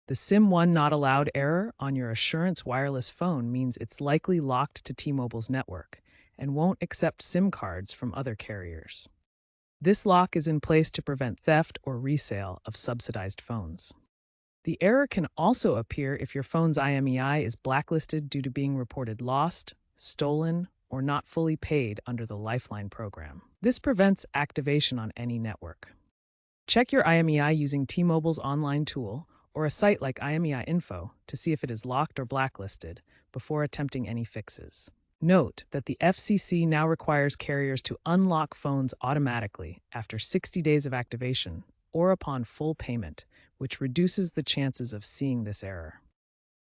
The SIM1 not allowed error on your Assurance wireless phone means it's likely locked to T-Mobile's network and won't accept SIM cards from other carriers. This lock is in place to prevent theft or resale of subsidized phones. The error can also appear if your phone's IMEI is blacklisted due to being reported lost, stolen, or not fully paid under the Lifeline program. This prevents activation on any network. Check your IMEI using T-Mobile's online tool or a site like IMEI Info to see if it is locked or blacklisted before attempting any fixes. Note that the FCC now requires carriers to unlock phones automatically after 60 days of activation or upon full payment, which reduces the chances of seeing this error.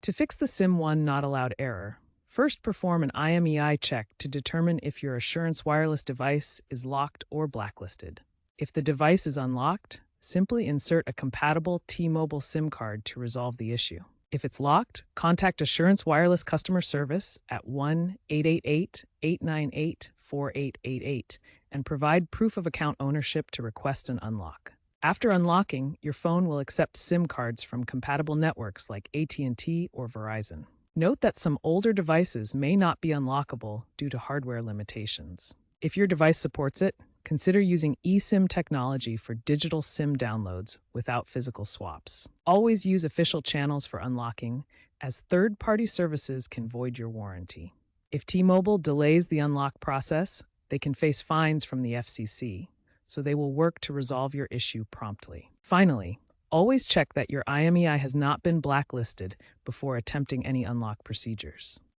To fix the SIM1 not allowed error, first perform an IMEI check to determine if your Assurance wireless device is locked or blacklisted. If the device is unlocked, simply insert a compatible T-Mobile SIM card to resolve the issue. If it's locked, contact Assurance Wireless Customer Service at 1-888-898-4888 and provide proof of account ownership to request an unlock. After unlocking, your phone will accept SIM cards from compatible networks like AT&T or Verizon. Note that some older devices may not be unlockable due to hardware limitations. If your device supports it, consider using eSIM technology for digital SIM downloads without physical swaps. Always use official channels for unlocking, as third-party services can void your warranty. If T-Mobile delays the unlock process, they can face fines from the FCC, so they will work to resolve your issue promptly. Finally, always check that your IMEI has not been blacklisted before attempting any unlock procedures.